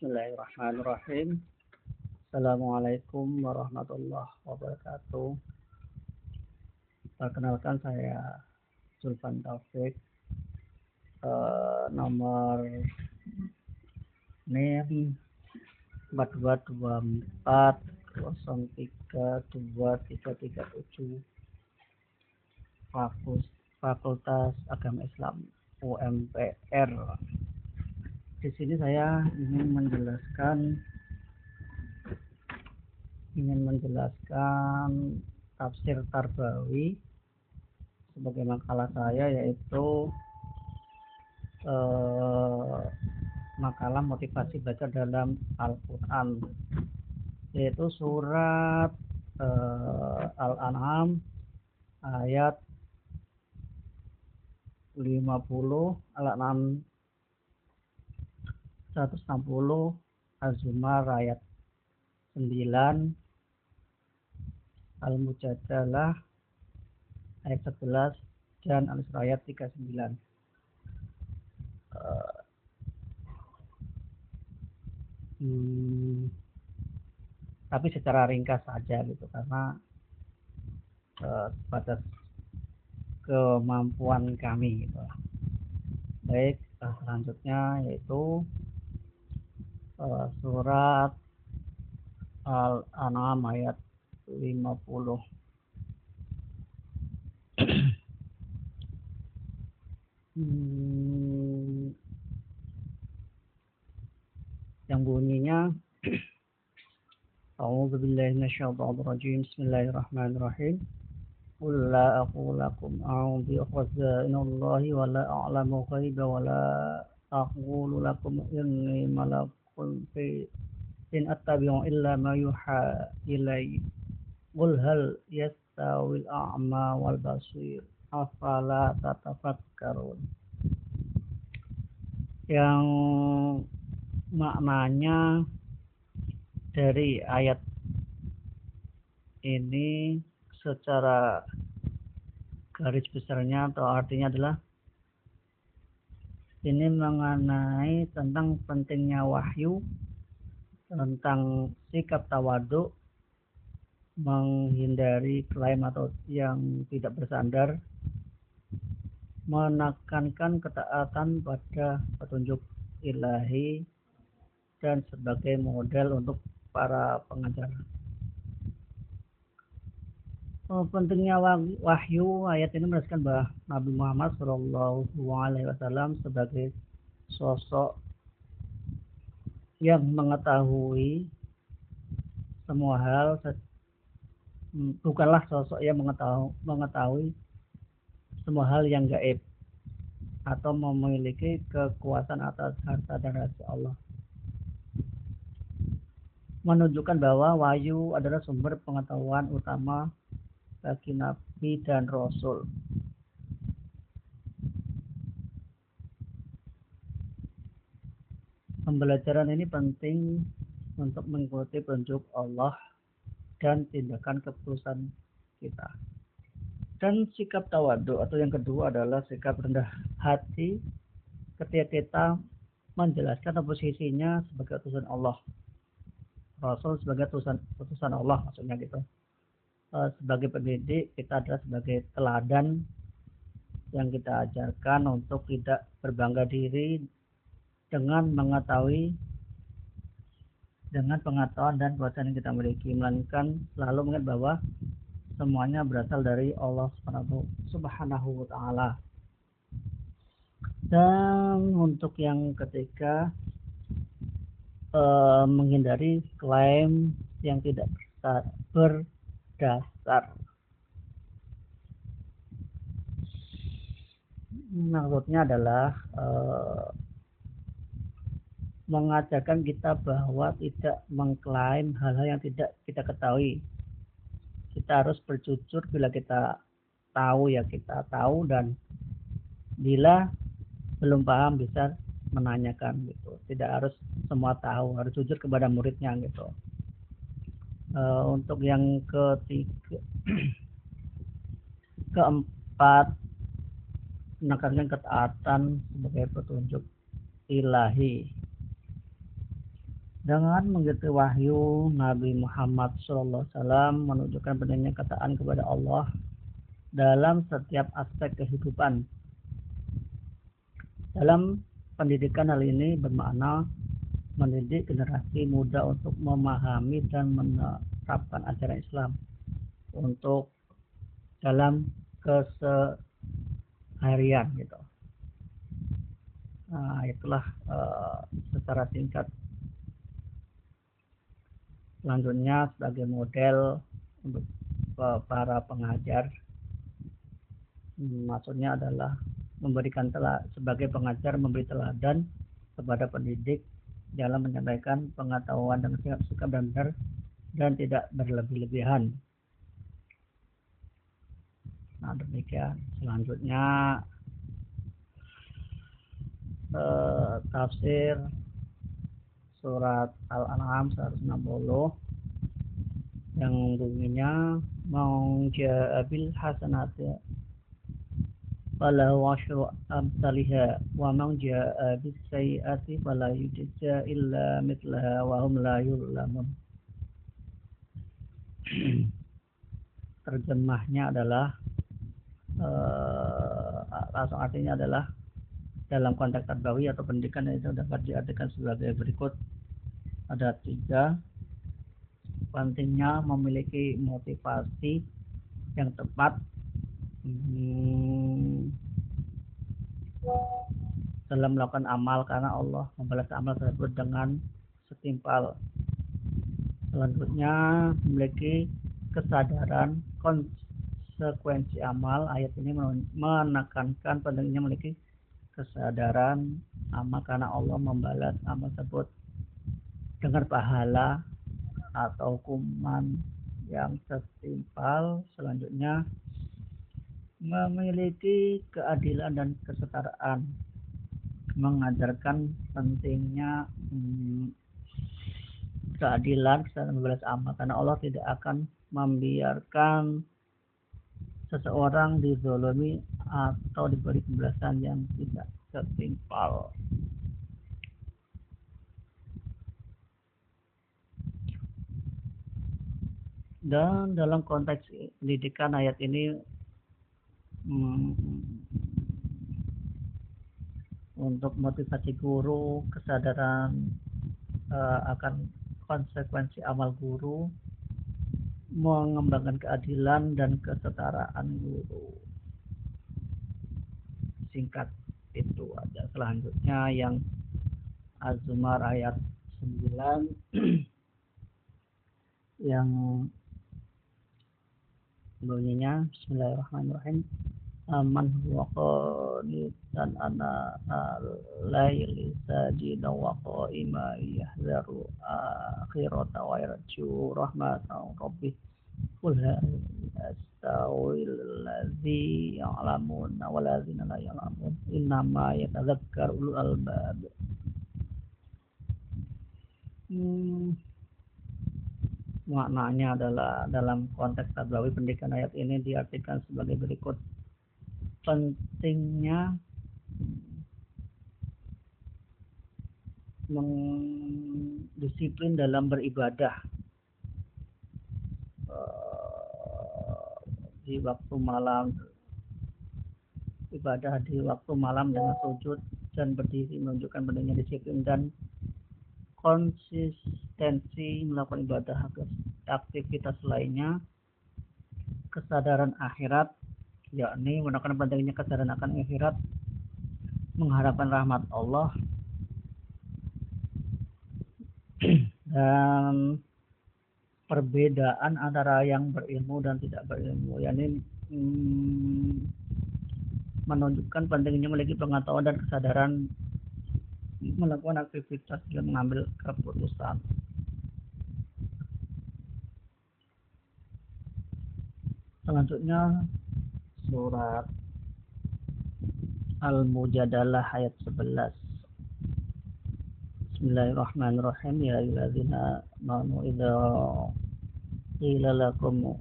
Bismillahirrahmanirrahim. Assalamualaikum warahmatullahi wabarakatuh. Perkenalkan saya Zulfan Taufik. Nomor NIM 4224032337 Fakultas Agama Islam UMPR. Di sini saya ingin menjelaskan tafsir Tarbawi sebagai makalah saya, yaitu makalah motivasi baca dalam Al-Quran, yaitu surat Al-An'am ayat 50, Al-An'am 160, Az-Zumar ayat 9, Al-Mujadalah ayat 11, dan Al-Isra ayat 39. Tapi secara ringkas saja gitu, karena batas kemampuan kami gitu. Baik, selanjutnya yaitu surat Al-An'am ayat 50. Yang bunyinya A'udzu billahi minasyaitonir rajim. Bismillahirrahmanirrahim. Qul la aqulu lakum a'udzu bikhaza'inillahi wa la a'lamu ghaiba wa la aqulu lakum inni malakun in attabi'u illa ma yuha ilayya. Qul hal yastawil a'ma wal basir afala tatafakkarun. Yang maknanya dari ayat ini secara garis besarnya atau artinya adalah ini mengenai tentang pentingnya wahyu, tentang sikap tawadhu, menghindari klaim atau yang tidak bersandar, menekankan ketaatan pada petunjuk ilahi, dan sebagai model untuk para pengajar. Pentingnya wahyu, ayat ini menjelaskan bahwa Nabi Muhammad SAW sebagai sosok yang mengetahui semua hal, bukanlah sosok yang mengetahui semua hal yang gaib atau memiliki kekuasaan atas harta dan rahasia Allah. Menunjukkan bahwa wahyu adalah sumber pengetahuan utama bagi Nabi dan Rasul. Pembelajaran ini penting untuk mengikuti petunjuk Allah dan tindakan keputusan kita. Dan sikap tawadhu atau yang kedua adalah sikap rendah hati ketika kita menjelaskan posisinya sebagai utusan Allah, Rasul sebagai utusan Allah, maksudnya gitu. Sebagai pendidik, kita adalah sebagai teladan yang kita ajarkan untuk tidak berbangga diri dengan pengetahuan dan kuasa yang kita miliki, melainkan selalu mengingat bahwa semuanya berasal dari Allah Subhanahu wa Ta'ala. Dan untuk yang ketiga, menghindari klaim yang tidak berdasar. Maksudnya adalah mengajarkan kita bahwa tidak mengklaim hal-hal yang tidak kita ketahui. Kita harus berjujur bila kita tahu, ya kita tahu, dan bila belum paham bisa menanyakan gitu. Tidak harus semua tahu, harus jujur kepada muridnya gitu. Untuk yang keempat, menekankan ketaatan sebagai petunjuk ilahi. Dengan mengikuti wahyu Nabi Muhammad SAW menunjukkan pentingnya ketaatan kepada Allah dalam setiap aspek kehidupan. Dalam pendidikan hal ini bermakna mendidik generasi muda untuk memahami dan menerapkan ajaran Islam untuk dalam keseharian gitu. Nah, itulah secara singkat. Selanjutnya sebagai model untuk para pengajar, maksudnya adalah memberikan sebagai pengajar memberi teladan kepada pendidik dalam menyampaikan pengetahuan dan sikap dan benar dan tidak berlebih-lebihan. Nah, demikian. Selanjutnya tafsir surat Al-An'am 160 yang bunyinya mauja bil hasanati falahu asyru amsalihha wa man jaa bis sayyiati fala yujza illa mithlaha wa hum la yuzlamun. Terjemahnya adalah langsung artinya adalah dalam konteks tarbawi atau pendidikan itu dapat diartikan sebagai berikut. Ada 3. Pentingnya memiliki motivasi yang tepat dalam melakukan amal karena Allah membalas amal tersebut dengan setimpal. Selanjutnya memiliki kesadaran konsekuensi amal. Ayat ini menekankan pentingnya memiliki kesadaran amal karena Allah membalas amal tersebut dengan pahala atau hukuman yang setimpal. Selanjutnya memiliki keadilan dan kesetaraan, mengajarkan pentingnya keadilan dan membalas amal karena Allah tidak akan membiarkan seseorang dizolimi atau diberi pembalasan yang tidak setimpal. Dan dalam konteks pendidikan ayat ini untuk motivasi guru, kesadaran akan konsekuensi amal guru, mengembangkan keadilan dan kesetaraan guru. Singkat itu aja. Selanjutnya yang Az-Zumar ayat 9 yang bunyinya Bismillahirrahmanirrahim. Man huwa qanitan ana al-laili sajidan wa qa'ima yahzaru akhirata wa yarju rahmatan rabbih qul hal yastawil ladzi ya'lamun wal ladzina la ya'lamun innama yatadhakkaru ulul albab. Maknanya adalah dalam konteks tarbawi pendidikan ayat ini diartikan sebagai berikut. Pentingnya mendisiplin dalam beribadah di waktu malam, ibadah di waktu malam dengan sujud dan berdiri menunjukkan pentingnya disiplin dan konsistensi melakukan ibadah. Aktivitas lainnya kesadaran akhirat, yakni menekankan pentingnya kesadaran akan akhirat, mengharapkan rahmat Allah dan perbedaan antara yang berilmu dan tidak berilmu, yakni menunjukkan pentingnya memiliki pengetahuan dan kesadaran melakukan aktivitas dan mengambil keputusan. Selanjutnya surat Al-Mujadalah ayat 11. Bismillahirrahmanirrahim. Ya ayyuhalladzina amanu idza qila lakum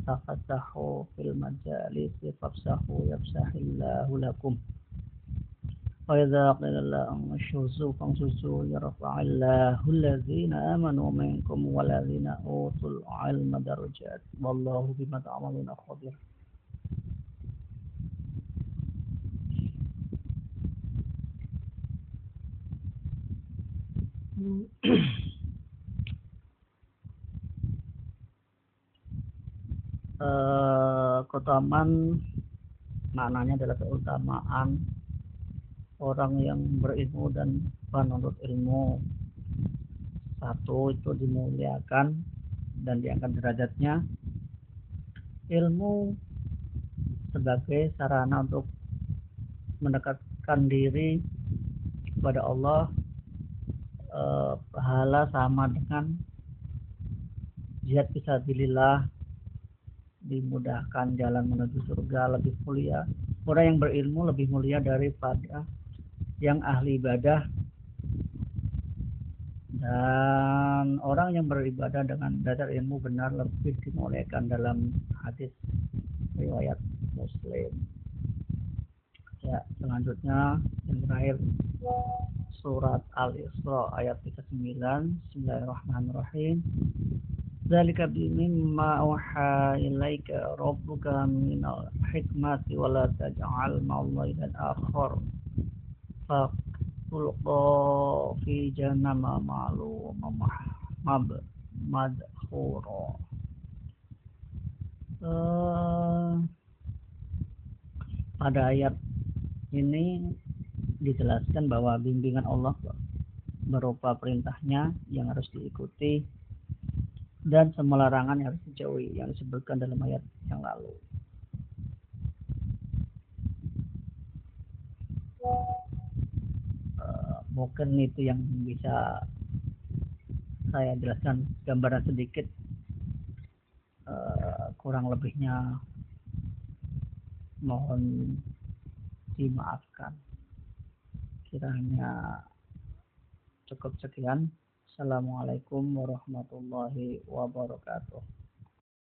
tafassahu fil majalisi fafsahu yafsahillahu lakum. وإذا قيل لهم انشزوا فانشزوا يرفع الله الذين آمنوا منكم والذين أوتوا العلم درجات والله بما تعملون خبير. Keutamaan maknanya adalah keutamaan orang yang berilmu dan penuntut ilmu. Satu, itu dimuliakan dan diangkat derajatnya. Ilmu sebagai sarana untuk mendekatkan diri kepada Allah, pahala sama dengan jihad fisabilillah, dimudahkan jalan menuju surga, lebih mulia. Orang yang berilmu lebih mulia daripada yang ahli ibadah, dan orang yang beribadah dengan dasar ilmu benar lebih dimuliakan dalam hadis riwayat Muslim. Ya, selanjutnya yang terakhir surat Al-Isra ayat 39. Bismillahirrahmanirrahim. Dzalika mimma auha ilaika rabbuka minal hikmati wa la taj'al ma'allahi ilahan akhar fatulqa fi jahannama malum madhura. Pada ayat ini dijelaskan bahwa bimbingan Allah berupa perintahnya yang harus diikuti dan semua larangan yang harus dijauhi yang disebutkan dalam ayat yang lalu. Mungkin itu yang bisa saya jelaskan gambaran sedikit, kurang lebihnya mohon dimaafkan. Kiranya cukup sekian. Assalamualaikum warahmatullahi wabarakatuh.